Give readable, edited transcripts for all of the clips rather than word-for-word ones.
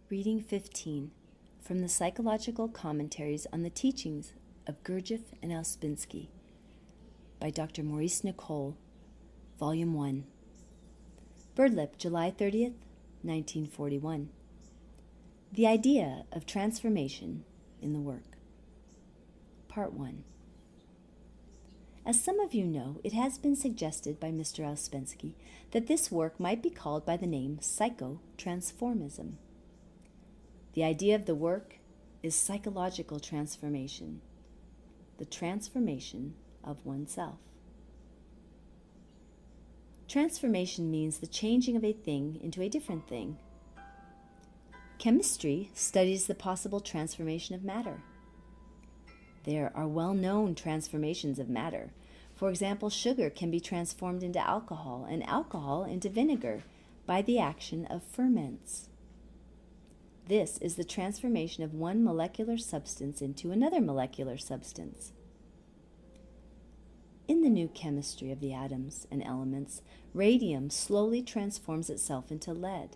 Reading 15 from the Psychological Commentaries on the Teachings of Gurdjieff and Ouspensky by Dr. Maurice Nicoll, Volume 1. Birdlip, July 30th, 1941. The Idea of Transformation in the Work. Part 1. As some of you know, it has been suggested by Mr. Ouspensky that this work might be called by the name psychotransformism. The idea of the work is psychological transformation, the transformation of oneself. Transformation means the changing of a thing into a different thing. Chemistry studies the possible transformation of matter. There are well-known transformations of matter. For example, sugar can be transformed into alcohol and alcohol into vinegar by the action of ferments. This is the transformation of one molecular substance into another molecular substance. In the new chemistry of the atoms and elements, radium slowly transforms itself into lead.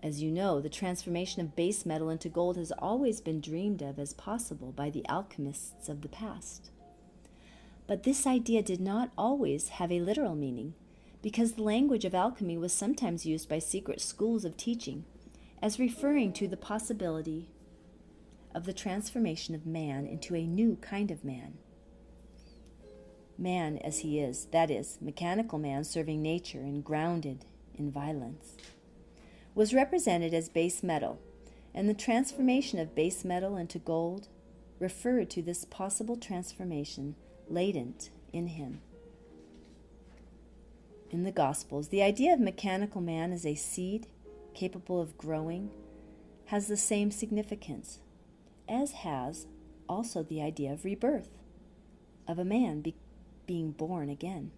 As you know, the transformation of base metal into gold has always been dreamed of as possible by the alchemists of the past. But this idea did not always have a literal meaning, because the language of alchemy was sometimes used by secret schools of teaching as referring to the possibility of the transformation of man into a new kind of man. Man as he is, that is, mechanical man serving nature and grounded in violence, was represented as base metal, and the transformation of base metal into gold referred to this possible transformation latent in him. In the Gospels, the idea of mechanical man as a seed capable of growing has the same significance, as has also the idea of rebirth, of a man being born again.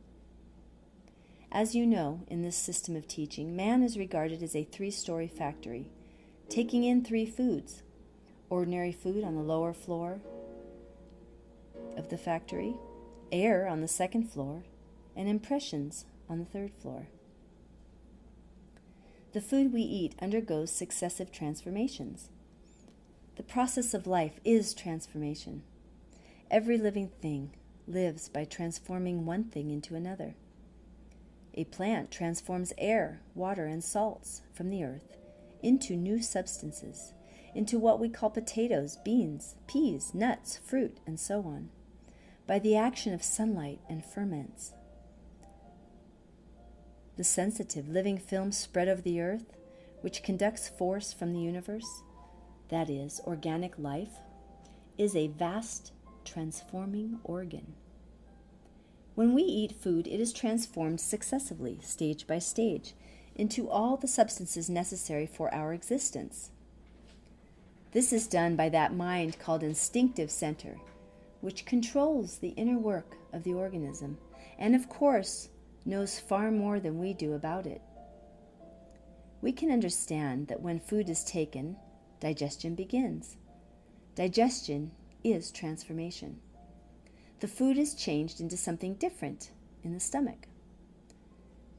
As you know, in this system of teaching, man is regarded as a three-story factory, taking in three foods: ordinary food on the lower floor of the factory, air on the second floor, and impressions on the third floor. The food we eat undergoes successive transformations. The process of life is transformation. Every living thing lives by transforming one thing into another. A plant transforms air, water, and salts from the earth into new substances, into what we call potatoes, beans, peas, nuts, fruit, and so on, by the action of sunlight and ferments. The sensitive, living film spread over the earth, which conducts force from the universe, that is, organic life, is a vast transforming organ. When we eat food, it is transformed successively, stage by stage, into all the substances necessary for our existence. This is done by that mind called instinctive center, which controls the inner work of the organism, and of course, knows far more than we do about it. We can understand that when food is taken, digestion begins. Digestion is transformation. The food is changed into something different in the stomach.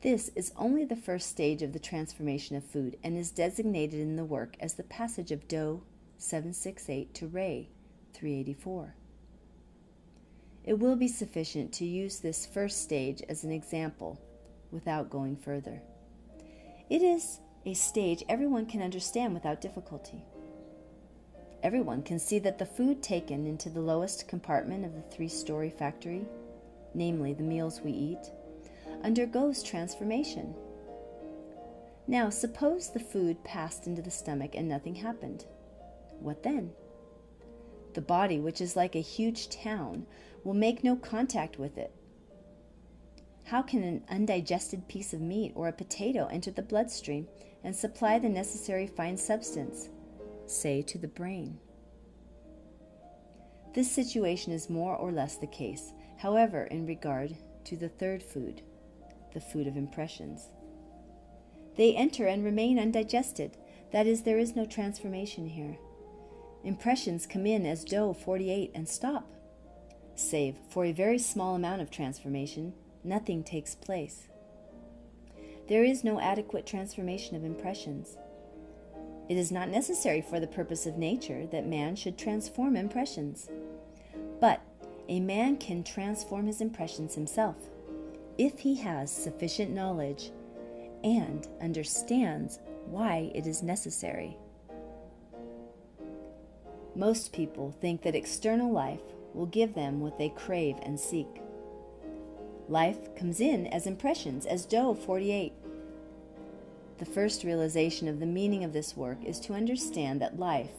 This is only the first stage of the transformation of food and is designated in the work as the passage of Do 768 to Re 384. It will be sufficient to use this first stage as an example without going further. It is a stage everyone can understand without difficulty. Everyone can see that the food taken into the lowest compartment of the three-story factory, namely the meals we eat, undergoes transformation. Now, suppose the food passed into the stomach and nothing happened. What then? The body, which is like a huge town, will make no contact with it. How can an undigested piece of meat or a potato enter the bloodstream and supply the necessary fine substance, say to the brain? This situation is more or less the case, however, in regard to the third food, the food of impressions. They enter and remain undigested, that is, there is no transformation here. Impressions come in as Do 48 and stop. Save for a very small amount of transformation, nothing takes place. There is no adequate transformation of impressions. It is not necessary for the purpose of nature that man should transform impressions. But a man can transform his impressions himself if he has sufficient knowledge and understands why it is necessary. Most people think that external life will give them what they crave and seek. Life comes in as impressions, as Doe 48. The first realization of the meaning of this work is to understand that life,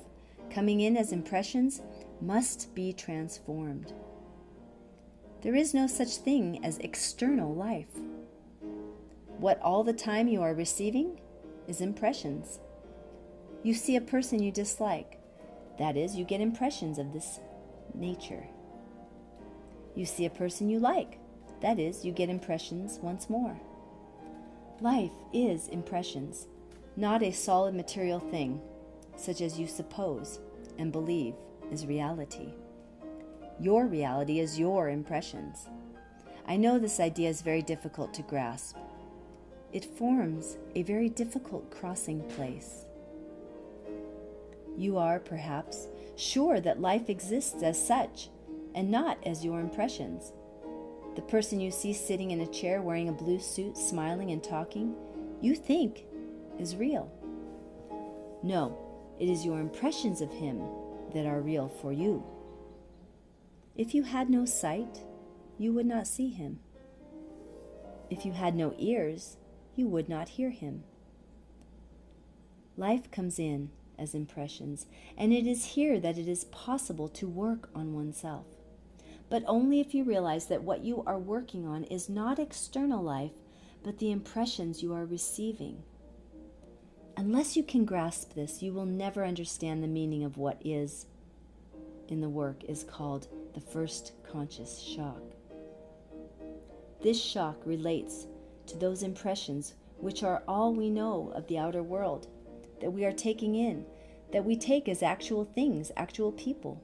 coming in as impressions, must be transformed. There is no such thing as external life. What all the time you are receiving is impressions. You see a person you dislike. That is, you get impressions of this nature. You see a person you like. That is, you get impressions once more. Life is impressions, not a solid material thing, such as you suppose and believe is reality. Your reality is your impressions. I know this idea is very difficult to grasp. It forms a very difficult crossing place. You are, perhaps, sure that life exists as such, and not as your impressions. The person you see sitting in a chair wearing a blue suit, smiling and talking, you think is real. No, it is your impressions of him that are real for you. If you had no sight, you would not see him. If you had no ears, you would not hear him. Life comes in as impressions, and it is here that it is possible to work on oneself. But only if you realize that what you are working on is not external life, but the impressions you are receiving. Unless you can grasp this, you will never understand the meaning of what is, in the work, is called the first conscious shock. This shock relates to those impressions which are all we know of the outer world, that we are taking in, that we take as actual things, actual people.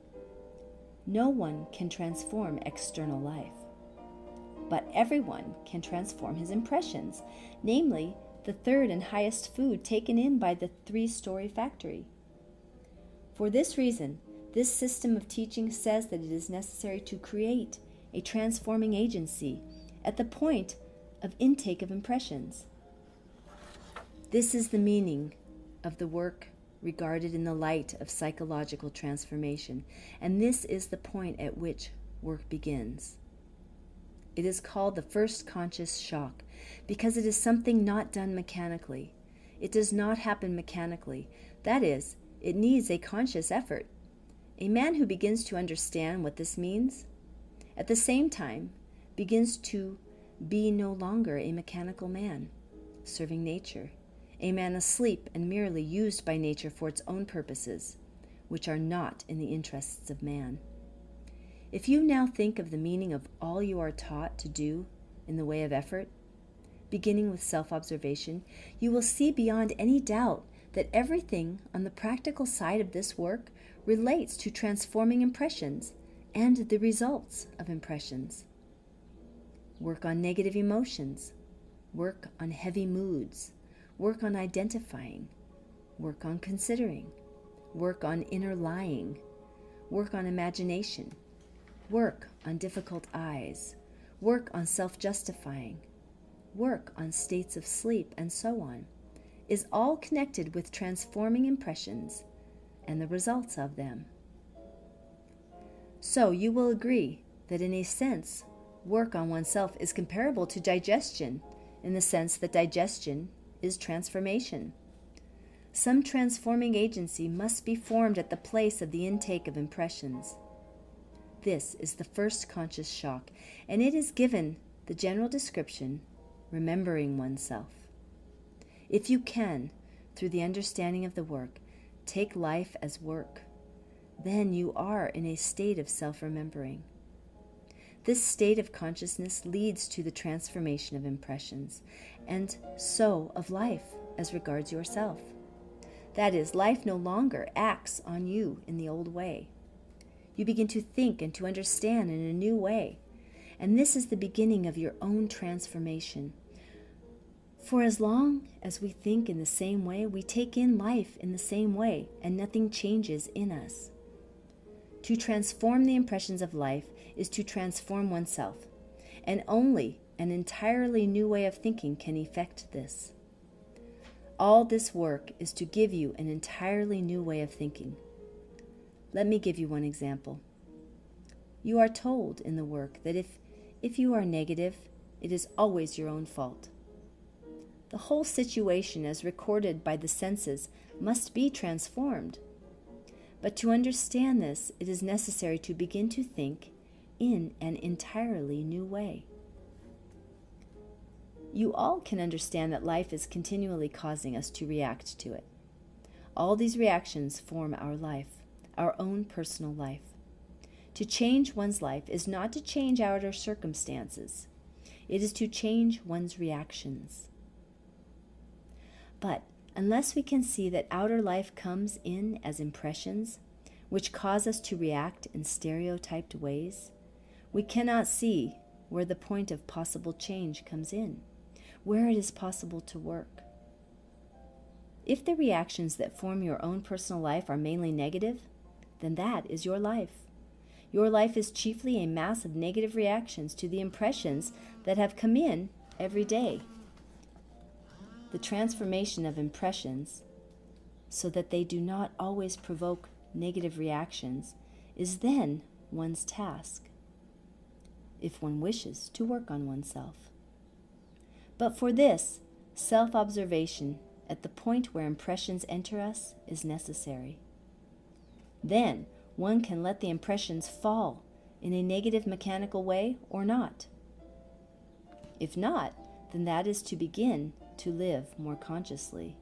No one can transform external life, but everyone can transform his impressions, namely the third and highest food taken in by the three-story factory. For this reason, this system of teaching says that it is necessary to create a transforming agency at the point of intake of impressions. This is the meaning of the work regarded in the light of psychological transformation, and this is the point at which work begins. It is called the first conscious shock because it is something not done mechanically. It does not happen mechanically. That is, it needs a conscious effort. A man who begins to understand what this means, at the same time, begins to be no longer a mechanical man, serving nature, a man asleep and merely used by nature for its own purposes, which are not in the interests of man. If you now think of the meaning of all you are taught to do in the way of effort, beginning with self-observation, you will see beyond any doubt that everything on the practical side of this work relates to transforming impressions and the results of impressions. Work on negative emotions, work on heavy moods, work on identifying, work on considering, work on inner lying, work on imagination, work on difficult eyes, work on self-justifying, work on states of sleep, and so on, is all connected with transforming impressions and the results of them. So you will agree that in a sense, work on oneself is comparable to digestion in the sense that digestion is transformation. Some transforming agency must be formed at the place of the intake of impressions. This is the first conscious shock, and it is given the general description, remembering oneself. If you can, through the understanding of the work, take life as work, then you are in a state of self-remembering. This state of consciousness leads to the transformation of impressions, and so of life as regards yourself. That is, life no longer acts on you in the old way. You begin to think and to understand in a new way, and this is the beginning of your own transformation. For as long as we think in the same way, we take in life in the same way, and nothing changes in us. To transform the impressions of life is to transform oneself, and only an entirely new way of thinking can effect this. All this work is to give you an entirely new way of thinking. Let me give you one example. You are told in the work that if you are negative, it is always your own fault. The whole situation as recorded by the senses must be transformed. But to understand this, it is necessary to begin to think in an entirely new way. You all can understand that life is continually causing us to react to it. All these reactions form our life, our own personal life. To change one's life is not to change outer circumstances. It is to change one's reactions. But unless we can see that outer life comes in as impressions, which cause us to react in stereotyped ways, we cannot see where the point of possible change comes in, where it is possible to work. If the reactions that form your own personal life are mainly negative, then that is your life. Your life is chiefly a mass of negative reactions to the impressions that have come in every day. The transformation of impressions, so that they do not always provoke negative reactions, is then one's task, if one wishes to work on oneself. But for this, self-observation at the point where impressions enter us is necessary. Then one can let the impressions fall in a negative mechanical way or not. If not, then that is to begin to live more consciously.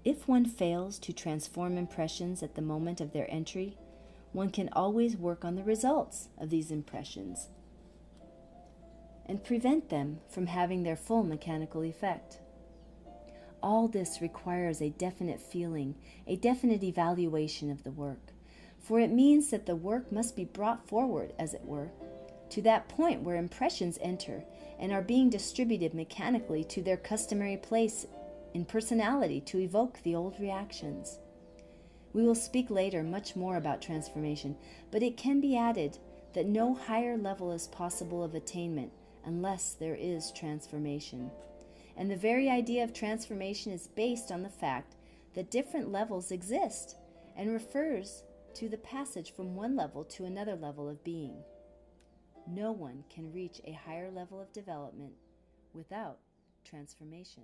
If one fails to transform impressions at the moment of their entry, one can always work on the results of these impressions and prevent them from having their full mechanical effect. All this requires a definite feeling, a definite evaluation of the work, for it means that the work must be brought forward, as it were, to that point where impressions enter and are being distributed mechanically to their customary place in personality to evoke the old reactions. We will speak later much more about transformation, but it can be added that no higher level is possible of attainment unless there is transformation. And the very idea of transformation is based on the fact that different levels exist and refers to the passage from one level to another level of being. No one can reach a higher level of development without transformation.